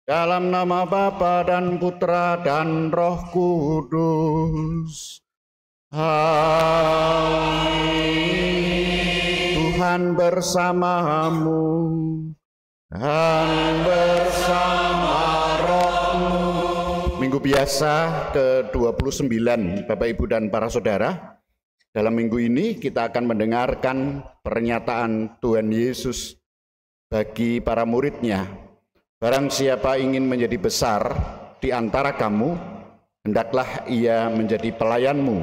Dalam nama Bapa dan Putra dan Roh Kudus. Amin. Tuhan bersamamu dan bersama rohmu. Minggu biasa ke-29, Bapak Ibu dan para saudara. Dalam minggu ini kita akan mendengarkan pernyataan Tuhan Yesus bagi para murid-Nya. Barang siapa ingin menjadi besar di antara kamu, hendaklah ia menjadi pelayanmu.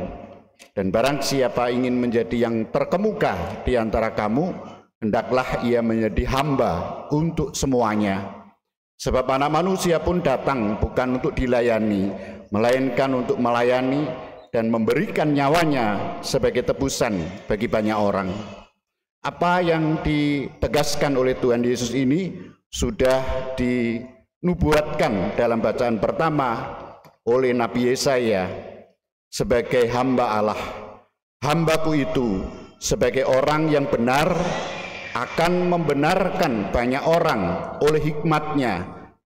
Dan barang siapa ingin menjadi yang terkemuka di antara kamu, hendaklah ia menjadi hamba untuk semuanya. Sebab Anak Manusia pun datang bukan untuk dilayani, melainkan untuk melayani dan memberikan nyawanya sebagai tebusan bagi banyak orang. Apa yang ditegaskan oleh Tuhan Yesus ini sudah dinubuatkan dalam bacaan pertama oleh Nabi Yesaya sebagai hamba Allah. Hambaku itu sebagai orang yang benar akan membenarkan banyak orang oleh hikmatnya,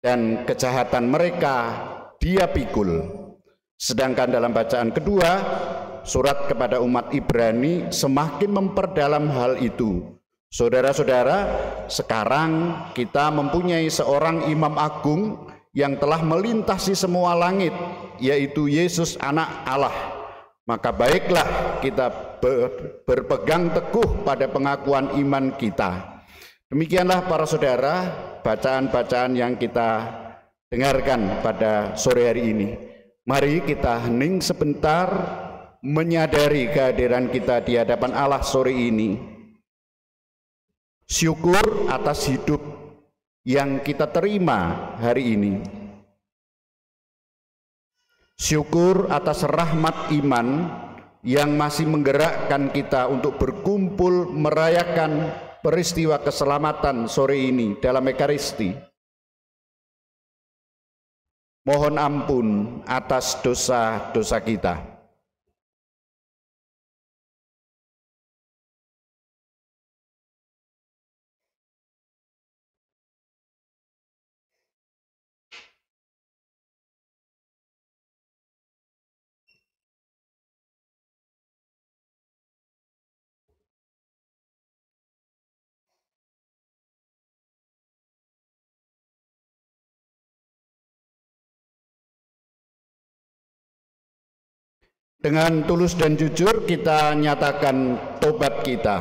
dan kejahatan mereka dia pikul. Sedangkan dalam bacaan kedua, surat kepada umat Ibrani semakin memperdalam hal itu. Saudara-saudara, sekarang kita mempunyai seorang imam agung yang telah melintasi semua langit, yaitu Yesus Anak Allah. Maka baiklah kita berpegang teguh pada pengakuan iman kita. Demikianlah para saudara, bacaan-bacaan yang kita dengarkan pada sore hari ini. Mari kita hening sebentar, menyadari kehadiran kita di hadapan Allah sore ini. Syukur atas hidup yang kita terima hari ini. Syukur atas rahmat iman yang masih menggerakkan kita untuk berkumpul merayakan peristiwa keselamatan sore ini dalam Ekaristi. Mohon ampun atas dosa-dosa kita. Dengan tulus dan jujur kita nyatakan tobat kita.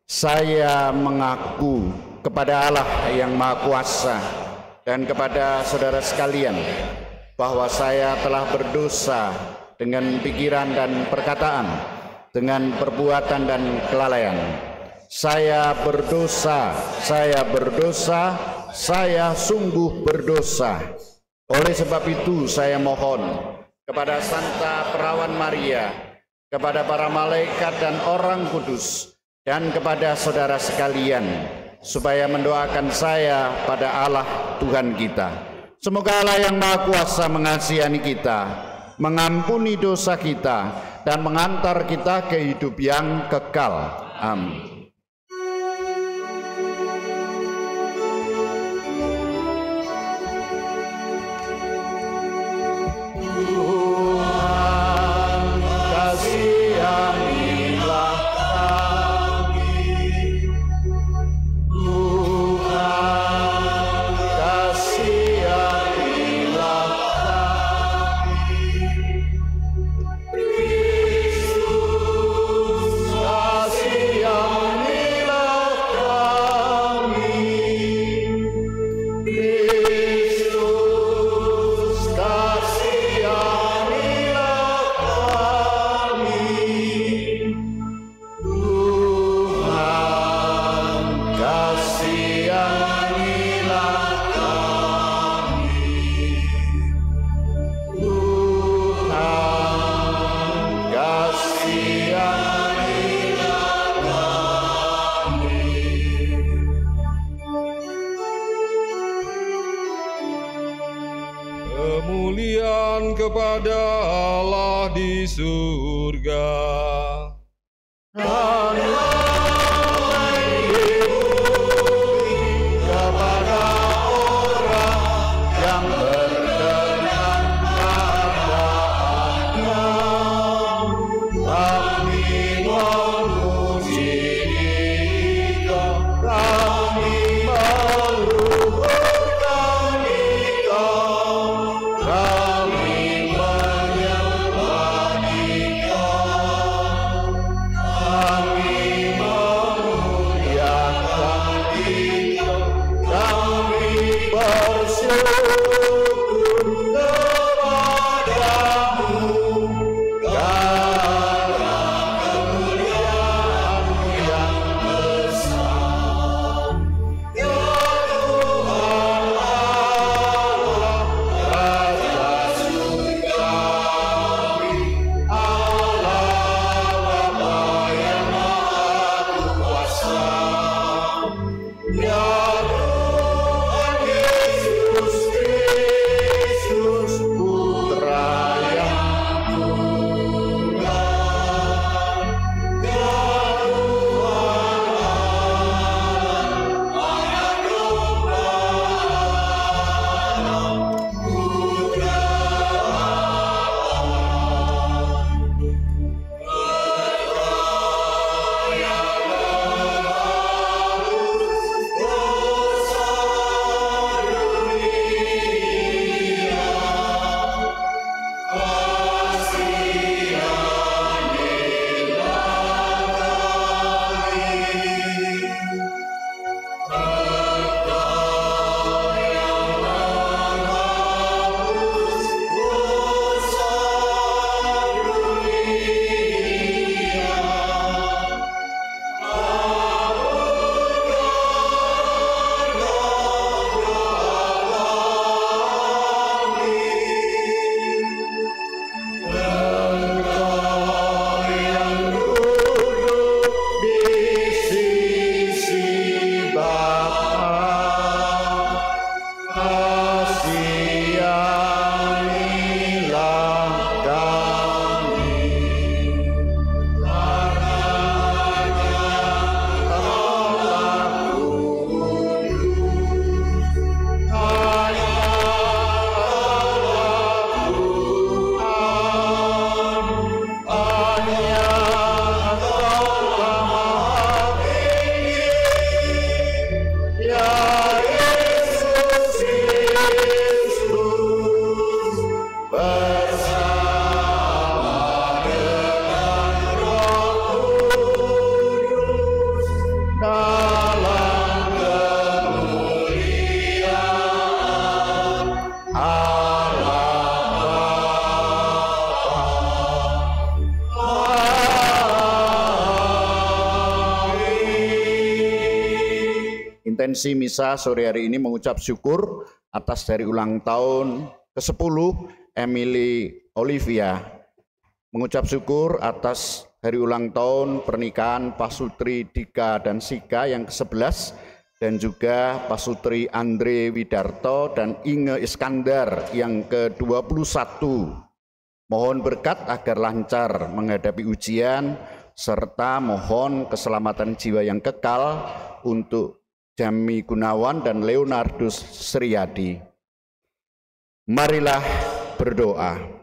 Saya mengaku kepada Allah yang Maha Kuasa dan kepada saudara sekalian bahwa saya telah berdosa dengan pikiran dan perkataan, dengan perbuatan dan kelalaian. Saya berdosa, saya sungguh berdosa. Oleh sebab itu saya mohon kepada Santa Perawan Maria, kepada para malaikat dan orang kudus, dan kepada saudara sekalian, supaya mendoakan saya pada Allah Tuhan kita. Semoga Allah yang Maha Kuasa mengasihani kita, mengampuni dosa kita, dan mengantar kita ke hidup yang kekal. Amin. Kemuliaan kepada Allah di surga. Kepada orang Intensi misa sore hari ini mengucap syukur atas dari ulang tahun ke-10 Emily Olivia. Mengucap syukur atas hari ulang tahun pernikahan Pasutri Dika dan Sika yang ke-11 dan juga Pasutri Andre Widarto dan Inge Iskandar yang ke-21. Mohon berkat agar lancar menghadapi ujian serta mohon keselamatan jiwa yang kekal untuk Jami Gunawan dan Leonardus Sriyadi. Marilah berdoa.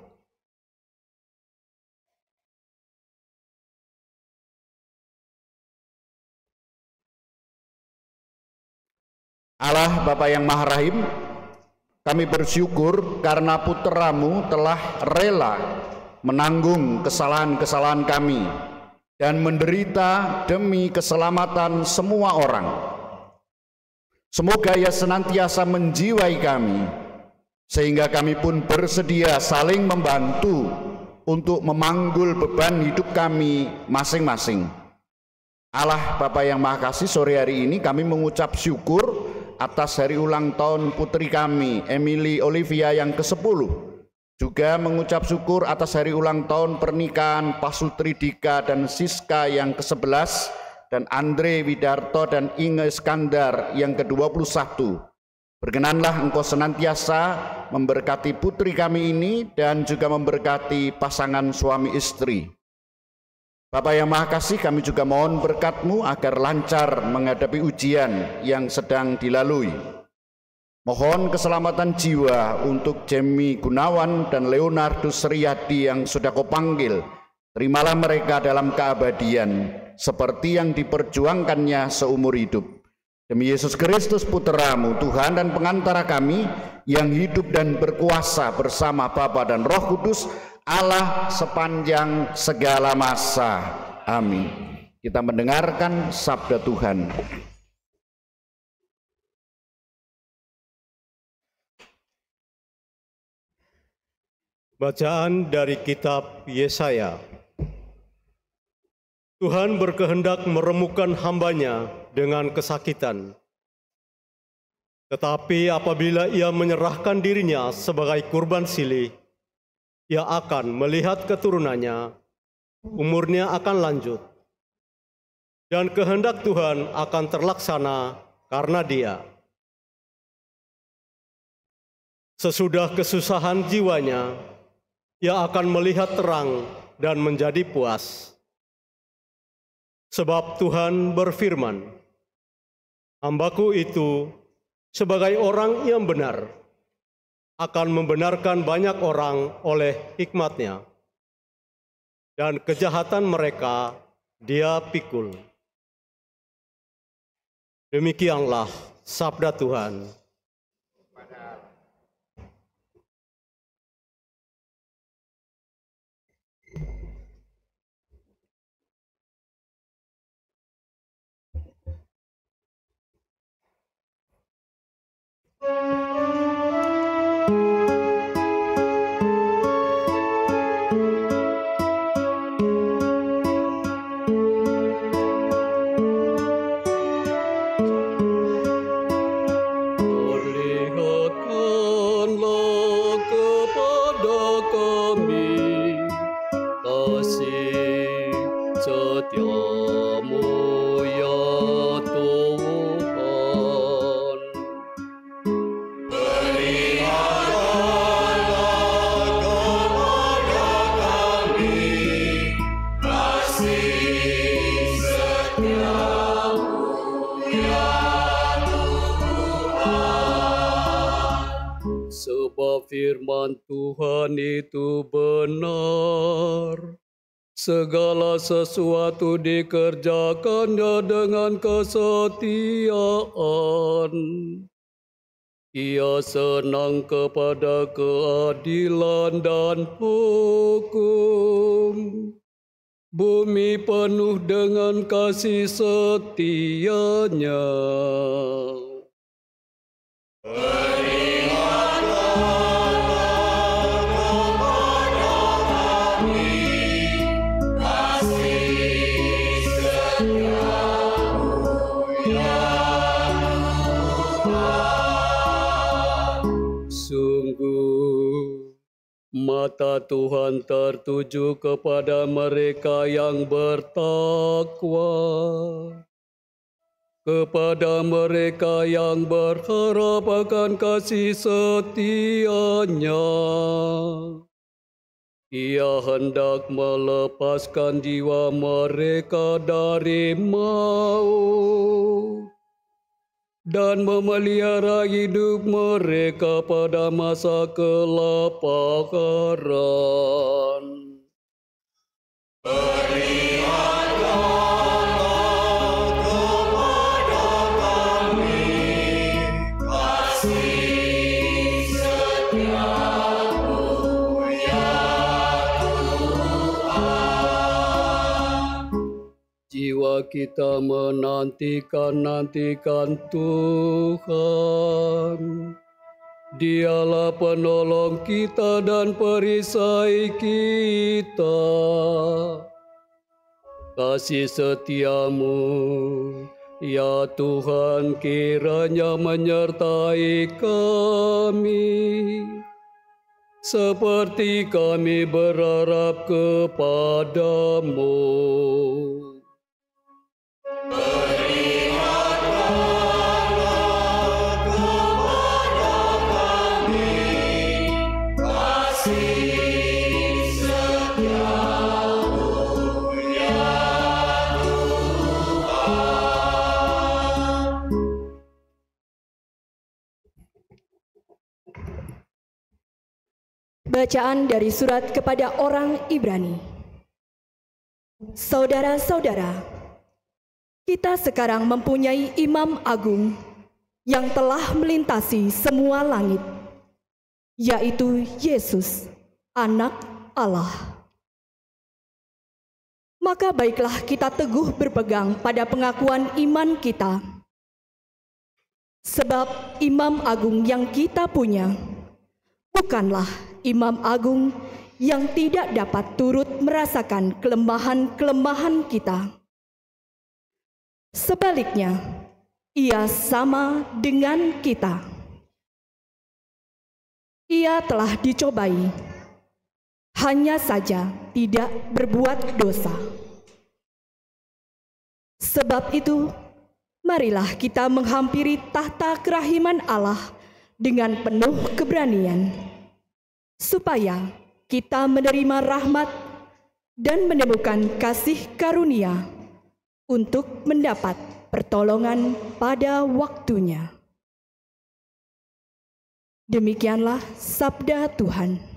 Allah Bapa yang Maha Rahim, kami bersyukur karena putra-Mu telah rela menanggung kesalahan-kesalahan kami dan menderita demi keselamatan semua orang. Semoga Ia senantiasa menjiwai kami, sehingga kami pun bersedia saling membantu untuk memanggul beban hidup kami masing-masing. Allah Bapa yang Maha Kasih, sore hari ini kami mengucap syukur atas hari ulang tahun putri kami, Emily Olivia yang ke-10. Juga mengucap syukur atas hari ulang tahun pernikahan Pasutri Dika dan Siska yang ke-11, dan Andre Widarto dan Inge Iskandar yang ke-21. Berkenanlah Engkau senantiasa memberkati putri kami ini dan juga memberkati pasangan suami istri. Bapa yang Maha Kasih, kami juga mohon berkat-Mu agar lancar menghadapi ujian yang sedang dilalui. Mohon keselamatan jiwa untuk Jami Gunawan dan Leonardus Sriyadi yang sudah Kau panggil. Terimalah mereka dalam keabadian seperti yang diperjuangkannya seumur hidup. Demi Yesus Kristus Putra-Mu, Tuhan dan pengantara kami, yang hidup dan berkuasa bersama Bapa dan Roh Kudus, Allah sepanjang segala masa. Amin. Kita mendengarkan sabda Tuhan. Bacaan dari kitab Yesaya. Tuhan berkehendak meremukkan hamba-Nya dengan kesakitan. Tetapi apabila Ia menyerahkan dirinya sebagai kurban silih, Ia akan melihat keturunannya, umurnya akan lanjut. Dan kehendak Tuhan akan terlaksana karena Dia. Sesudah kesusahan jiwanya, Ia akan melihat terang dan menjadi puas. Sebab Tuhan berfirman, "Hamba-Ku itu sebagai orang yang benar, akan membenarkan banyak orang oleh hikmat-Nya, dan kejahatan mereka Dia pikul." Demikianlah sabda Tuhan. Firman Tuhan itu benar, segala sesuatu dikerjakannya dengan kesetiaan. Ia senang kepada keadilan dan hukum. Bumi penuh dengan kasih setia-Nya. Mata Tuhan tertuju kepada mereka yang bertakwa, kepada mereka yang berharap akan kasih setia-Nya. Ia hendak melepaskan jiwa mereka dari maut dan memelihara hidup mereka pada masa kelaparan. Berikanlah kepada kami kasih setia-Mu ya Tuhan. Jiwa kita menantikan Tuhan. Dialah penolong kita dan perisai kita. Kasih setia-Mu, ya Tuhan, kiranya menyertai kami, seperti kami berharap kepada-Mu. Bacaan dari surat kepada orang Ibrani. Saudara-saudara, Kita sekarang mempunyai Imam Agung yang telah melintasi semua langit, yaitu Yesus, Anak Allah. Maka baiklah kita teguh berpegang pada pengakuan iman kita. Sebab Imam Agung yang kita punya bukanlah Imam Agung yang tidak dapat turut merasakan kelemahan-kelemahan kita. Sebaliknya, Ia sama dengan kita. Ia telah dicobai, hanya saja tidak berbuat dosa. Sebab itu, marilah kita menghampiri tahta kerahiman Allah dengan penuh keberanian, supaya kita menerima rahmat dan menemukan kasih karunia untuk mendapat pertolongan pada waktunya. Demikianlah sabda Tuhan.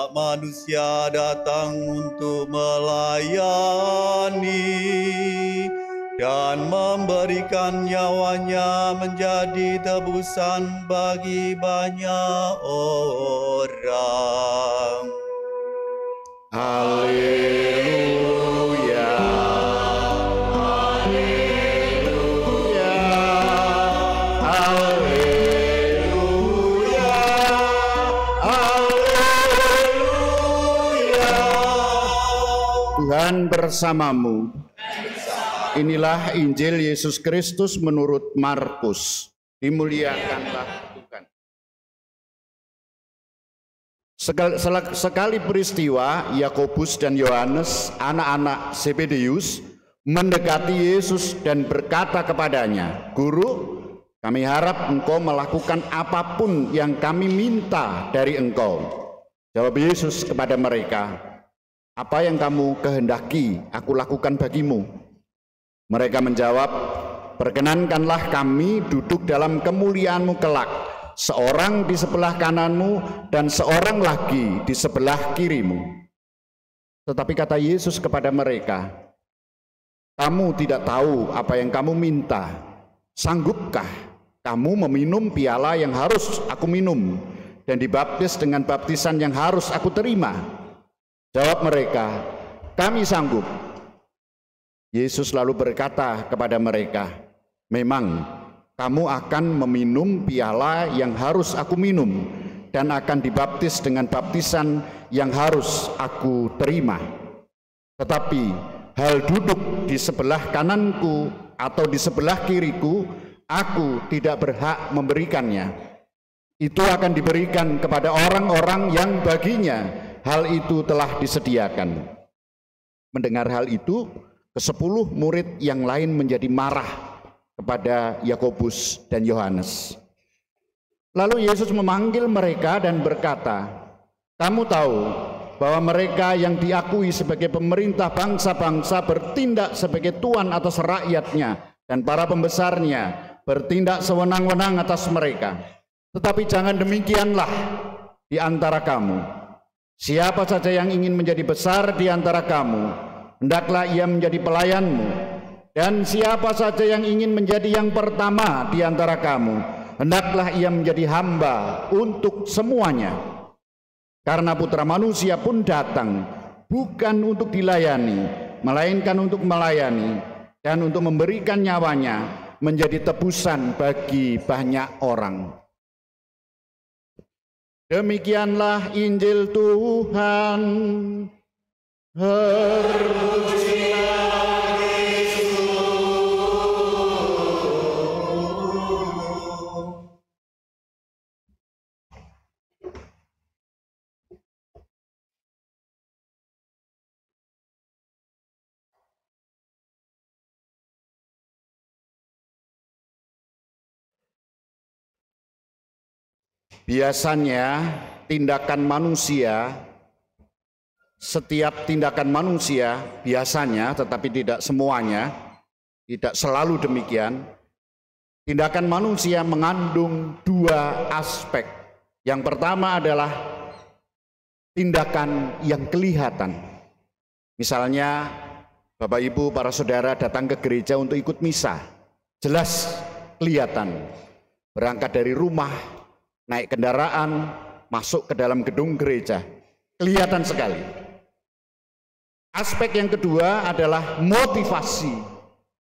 Manusia datang untuk melayani dan memberikan nyawanya menjadi tebusan bagi banyak orang. Haleluya. Haleluya. Haleluya. Haleluya. Tuhan bersamamu. Inilah Injil Yesus Kristus menurut Markus. Dimuliakanlah Tuhan. Sekali peristiwa, Yakobus dan Yohanes, anak-anak Zebedeus, mendekati Yesus dan berkata kepadanya, "Guru, kami harap engkau melakukan apapun yang kami minta dari engkau." Jawab Yesus kepada mereka, "Apa yang kamu kehendaki aku lakukan bagimu?" Mereka menjawab, "Perkenankanlah kami duduk dalam kemuliaan-Mu kelak, seorang di sebelah kananmu dan seorang lagi di sebelah kirimu." Tetapi kata Yesus kepada mereka, "Kamu tidak tahu apa yang kamu minta. Sanggupkah kamu meminum piala yang harus aku minum dan dibaptis dengan baptisan yang harus aku terima?" Jawab mereka, "Kami sanggup." Yesus lalu berkata kepada mereka, "Memang kamu akan meminum piala yang harus aku minum dan akan dibaptis dengan baptisan yang harus aku terima. Tetapi hal duduk di sebelah kananku atau di sebelah kiriku, aku tidak berhak memberikannya. Itu akan diberikan kepada orang-orang yang baginya hal itu telah disediakan." Mendengar hal itu, ke-10 murid yang lain menjadi marah kepada Yakobus dan Yohanes. Lalu Yesus memanggil mereka dan berkata, "Kamu tahu bahwa mereka yang diakui sebagai pemerintah bangsa-bangsa bertindak sebagai tuan atas rakyatnya, dan para pembesarnya bertindak sewenang-wenang atas mereka. Tetapi jangan demikianlah di antara kamu. Siapa saja yang ingin menjadi besar di antara kamu, hendaklah ia menjadi pelayanmu, dan siapa saja yang ingin menjadi yang pertama di antara kamu, hendaklah ia menjadi hamba untuk semuanya. Karena Putra Manusia pun datang bukan untuk dilayani, melainkan untuk melayani dan untuk memberikan nyawanya menjadi tebusan bagi banyak orang." Demikianlah Injil Tuhan. Terpujilah Kristus. Biasanya tindakan manusia, setiap tindakan manusia biasanya, tetapi tidak semuanya, tidak selalu demikian. Tindakan manusia mengandung dua aspek. Yang pertama adalah tindakan yang kelihatan. Misalnya Bapak Ibu, para saudara datang ke gereja untuk ikut misa. Jelas kelihatan. Berangkat dari rumah, naik kendaraan, masuk ke dalam gedung gereja. Kelihatan sekali. Aspek yang kedua adalah motivasi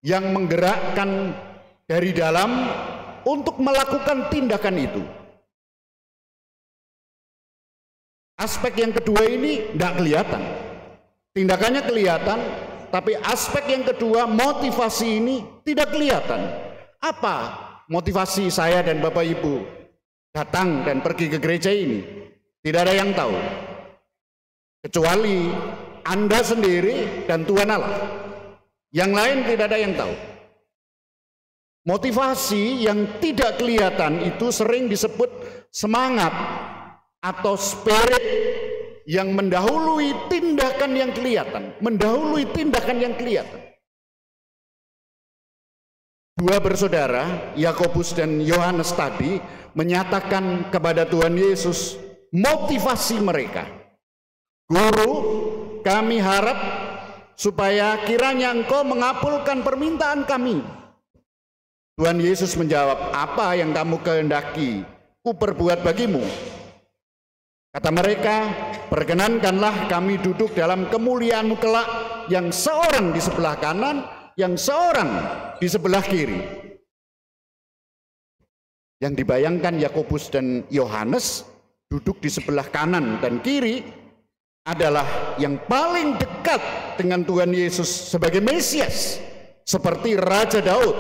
yang menggerakkan dari dalam untuk melakukan tindakan itu. Aspek yang kedua ini tidak kelihatan. Tindakannya kelihatan, tapi aspek yang kedua, motivasi ini tidak kelihatan. Apa motivasi saya dan Bapak Ibu datang dan pergi ke gereja ini? Tidak ada yang tahu, kecuali Anda sendiri dan Tuhan Allah. Yang lain tidak ada yang tahu. Motivasi yang tidak kelihatan itu sering disebut semangat atau spirit yang mendahului tindakan yang kelihatan, mendahului tindakan yang kelihatan. Dua bersaudara, Yakobus dan Yohanes tadi, menyatakan kepada Tuhan Yesus motivasi mereka. Guru, kami harap supaya kiranya Engkau mengabulkan permintaan kami. Tuhan Yesus menjawab, apa yang kamu kehendaki, ku perbuat bagimu. Kata mereka, perkenankanlah kami duduk dalam kemuliaan-Mu kelak, yang seorang di sebelah kanan, yang seorang di sebelah kiri. Yang dibayangkan Yakobus dan Yohanes duduk di sebelah kanan dan kiri adalah yang paling dekat dengan Tuhan Yesus sebagai Mesias, seperti Raja Daud,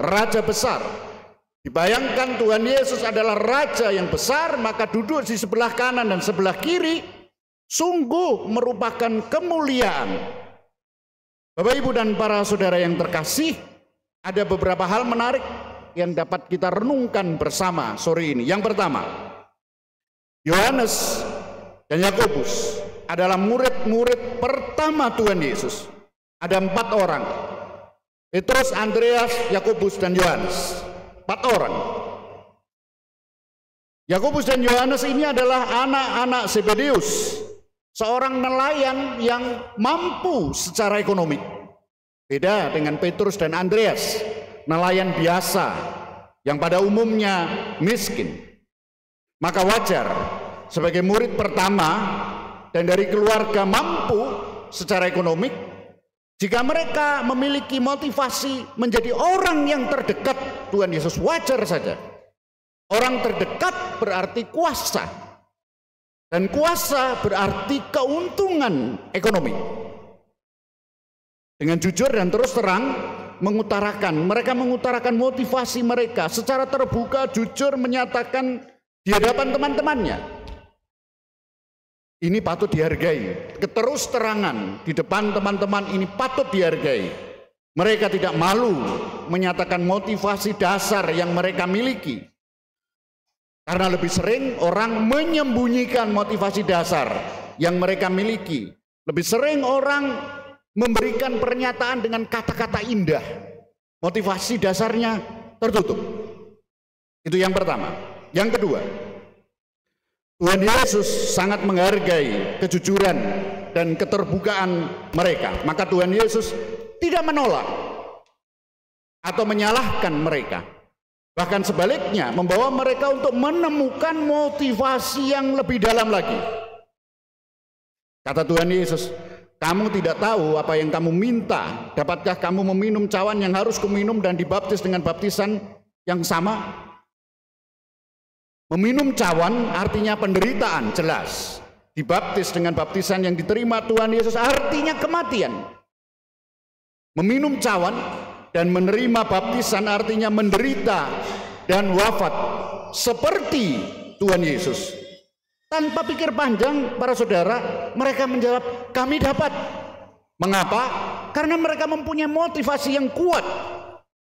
Raja besar. Dibayangkan Tuhan Yesus adalah Raja yang besar, maka duduk di sebelah kanan dan sebelah kiri sungguh merupakan kemuliaan. Bapak Ibu dan para saudara yang terkasih, ada beberapa hal menarik yang dapat kita renungkan bersama sore ini. Yang pertama, Yohanes dan Yakobus adalah murid-murid pertama Tuhan Yesus. Ada 4 orang. Petrus, Andreas, Yakobus, dan Yohanes. 4 orang. Yakobus dan Yohanes ini adalah anak-anak Zebedeus, seorang nelayan yang mampu secara ekonomi. Beda dengan Petrus dan Andreas, nelayan biasa yang pada umumnya miskin. Maka wajar sebagai murid pertama dan dari keluarga mampu secara ekonomi, jika mereka memiliki motivasi menjadi orang yang terdekat Tuhan Yesus, wajar saja. Orang terdekat berarti kuasa. Dan kuasa berarti keuntungan ekonomi. Dengan jujur dan terus terang mereka mengutarakan motivasi mereka secara terbuka, jujur, menyatakan di hadapan teman-temannya. Ini patut dihargai. Keterus terangan di depan teman-teman ini patut dihargai. Mereka tidak malu menyatakan motivasi dasar yang mereka miliki. Karena lebih sering orang menyembunyikan motivasi dasar yang mereka miliki. Lebih sering orang memberikan pernyataan dengan kata-kata indah. Motivasi dasarnya tertutup. Itu yang pertama. Yang kedua, Tuhan Yesus sangat menghargai kejujuran dan keterbukaan mereka. Maka Tuhan Yesus tidak menolak atau menyalahkan mereka. Bahkan sebaliknya, membawa mereka untuk menemukan motivasi yang lebih dalam lagi. Kata Tuhan Yesus, kamu tidak tahu apa yang kamu minta. Dapatkah kamu meminum cawan yang harus kuminum dan dibaptis dengan baptisan yang sama? Meminum cawan artinya penderitaan, jelas. Dibaptis dengan baptisan yang diterima Tuhan Yesus artinya kematian. Meminum cawan dan menerima baptisan artinya menderita dan wafat seperti Tuhan Yesus. Tanpa pikir panjang, para saudara, mereka menjawab, kami dapat. Mengapa? Karena mereka mempunyai motivasi yang kuat.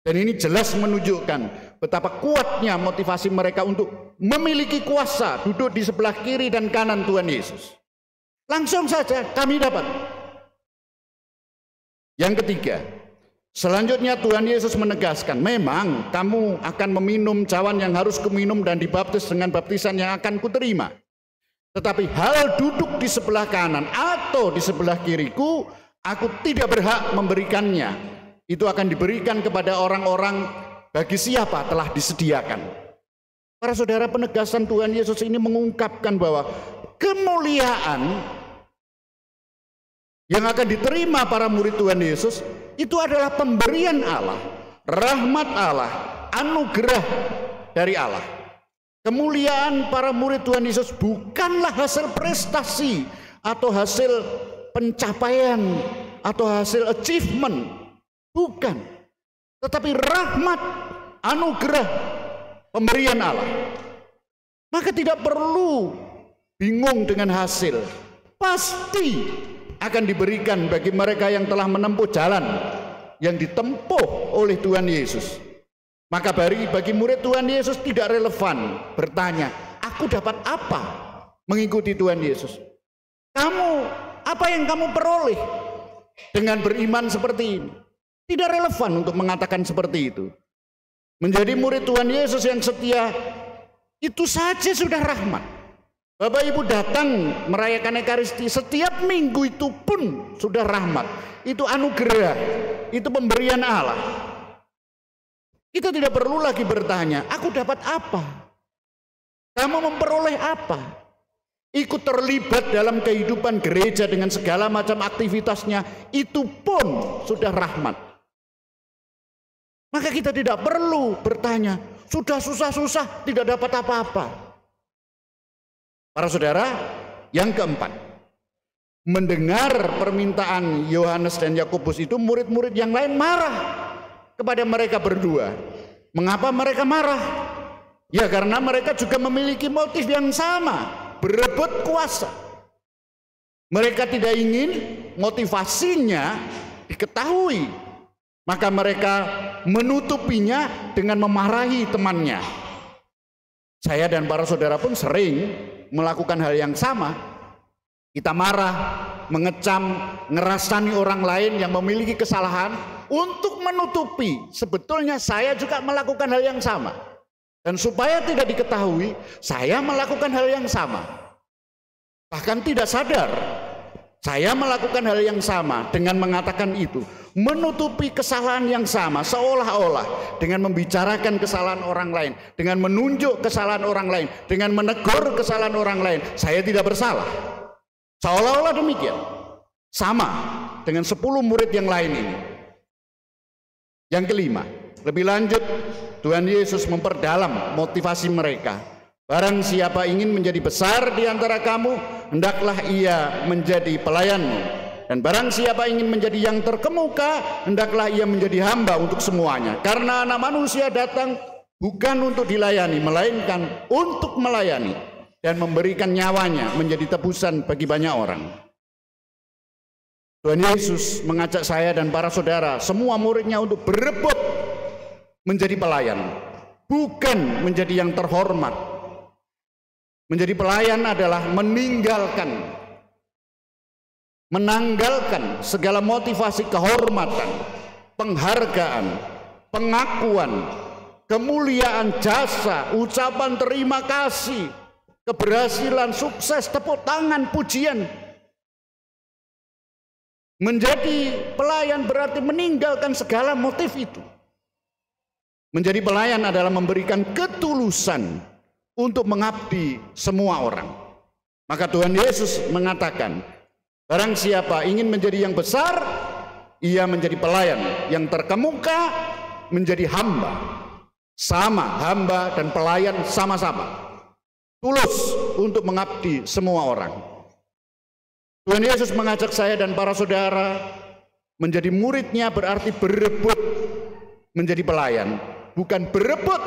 Dan ini jelas menunjukkan betapa kuatnya motivasi mereka untuk memiliki kuasa duduk di sebelah kiri dan kanan Tuhan Yesus. Langsung saja kami dapat. Yang ketiga, selanjutnya Tuhan Yesus menegaskan, memang kamu akan meminum cawan yang harus kuminum dan dibaptis dengan baptisan yang akan kuterima. Tetapi hal duduk di sebelah kanan atau di sebelah kiriku, aku tidak berhak memberikannya. Itu akan diberikan kepada orang-orang bagi siapa telah disediakan. Para saudara, penegasan Tuhan Yesus ini mengungkapkan bahwa kemuliaan yang akan diterima para murid Tuhan Yesus itu adalah pemberian Allah, rahmat Allah, anugerah dari Allah. Kemuliaan para murid Tuhan Yesus bukanlah hasil prestasi atau hasil pencapaian atau hasil achievement. Bukan, tetapi rahmat, anugerah, pemberian Allah. Maka tidak perlu bingung dengan hasil. Pasti akan diberikan bagi mereka yang telah menempuh jalan yang ditempuh oleh Tuhan Yesus. Maka bagi murid Tuhan Yesus tidak relevan bertanya, aku dapat apa mengikuti Tuhan Yesus? Apa yang kamu peroleh dengan beriman seperti ini? Tidak relevan untuk mengatakan seperti itu. Menjadi murid Tuhan Yesus yang setia itu saja sudah rahmat. Bapak Ibu datang merayakan Ekaristi setiap minggu itu pun sudah rahmat. Itu anugerah, itu pemberian Allah. Kita tidak perlu lagi bertanya, aku dapat apa? Kamu memperoleh apa? Ikut terlibat dalam kehidupan gereja dengan segala macam aktivitasnya, itu pun sudah rahmat. Maka kita tidak perlu bertanya, sudah susah-susah tidak dapat apa-apa. Para saudara, yang keempat, mendengar permintaan Yohanes dan Yakobus itu, murid-murid yang lain marah kepada mereka berdua. Mengapa mereka marah? Ya karena mereka juga memiliki motif yang sama, berebut kuasa. Mereka tidak ingin motivasinya diketahui. Maka mereka menutupinya dengan memarahi temannya. Saya dan para saudara pun sering melakukan hal yang sama. Kita marah, mengecam, ngerasani orang lain yang memiliki kesalahan untuk menutupi sebetulnya saya juga melakukan hal yang sama. Dan supaya tidak diketahui, saya melakukan hal yang sama. Bahkan tidak sadar, saya melakukan hal yang sama dengan mengatakan itu. Menutupi kesalahan yang sama seolah-olah dengan membicarakan kesalahan orang lain, dengan menunjuk kesalahan orang lain, dengan menegur kesalahan orang lain, saya tidak bersalah. Seolah-olah demikian. Sama dengan 10 murid yang lain ini. Yang kelima, lebih lanjut Tuhan Yesus memperdalam motivasi mereka. Barang siapa ingin menjadi besar di antara kamu, hendaklah ia menjadi pelayanmu. Dan barang siapa ingin menjadi yang terkemuka, hendaklah ia menjadi hamba untuk semuanya. Karena Anak Manusia datang bukan untuk dilayani, melainkan untuk melayani dan memberikan nyawanya menjadi tebusan bagi banyak orang. Tuhan Yesus mengajak saya dan para saudara, semua muridnya, untuk berebut menjadi pelayan, bukan menjadi yang terhormat. Menjadi pelayan adalah menanggalkan segala motivasi kehormatan, penghargaan, pengakuan, kemuliaan, jasa, ucapan terima kasih, keberhasilan, sukses, tepuk tangan, pujian. Menjadi pelayan berarti meninggalkan segala motif itu. Menjadi pelayan adalah memberikan ketulusan untuk mengabdi semua orang. Maka Tuhan Yesus mengatakan, barang siapa ingin menjadi yang besar, ia menjadi pelayan. Yang terkemuka menjadi hamba. Sama, hamba dan pelayan sama-sama. tulus untuk mengabdi semua orang. Tuhan Yesus mengajak saya dan para saudara menjadi muridnya berarti berebut menjadi pelayan, bukan berebut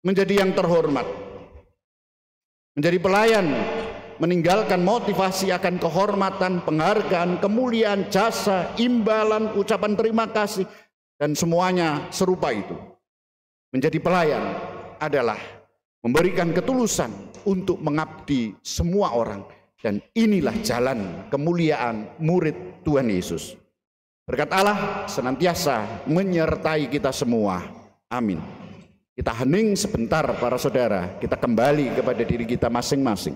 menjadi yang terhormat. Menjadi pelayan meninggalkan motivasi akan kehormatan, penghargaan, kemuliaan, jasa, imbalan, ucapan terima kasih, dan semuanya serupa itu. Menjadi pelayan adalah memberikan ketulusan untuk mengabdi semua orang. Dan inilah jalan kemuliaan murid Tuhan Yesus. Berkat Allah senantiasa menyertai kita semua. Amin. Kita hening sebentar para saudara, kita kembali kepada diri kita masing-masing.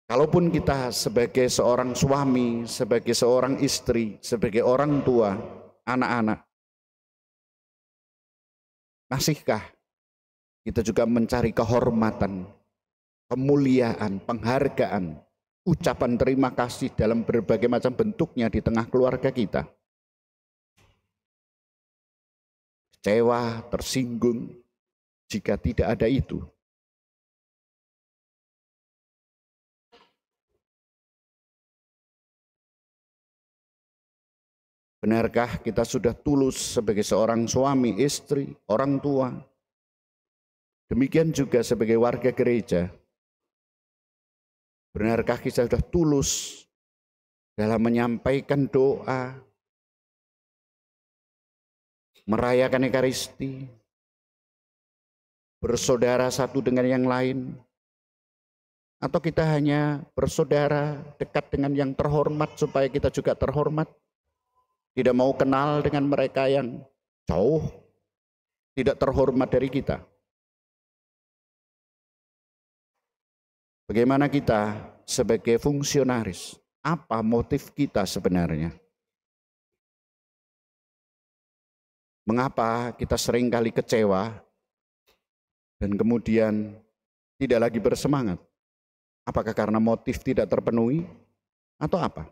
Kalaupun kita sebagai seorang suami, sebagai seorang istri, sebagai orang tua, anak-anak, masihkah kita juga mencari kehormatan, kemuliaan, penghargaan, ucapan terima kasih dalam berbagai macam bentuknya di tengah keluarga kita? Kecewa, tersinggung jika tidak ada itu. Benarkah kita sudah tulus sebagai seorang suami, istri, orang tua? Demikian juga sebagai warga gereja. Benarkah kita sudah tulus dalam menyampaikan doa, merayakan Ekaristi, bersaudara satu dengan yang lain? Atau kita hanya bersaudara dekat dengan yang terhormat supaya kita juga terhormat? Tidak mau kenal dengan mereka yang jauh, tidak terhormat dari kita. Bagaimana kita sebagai fungsionaris? Apa motif kita sebenarnya? Mengapa kita seringkali kecewa dan kemudian tidak lagi bersemangat? Apakah karena motif tidak terpenuhi atau apa?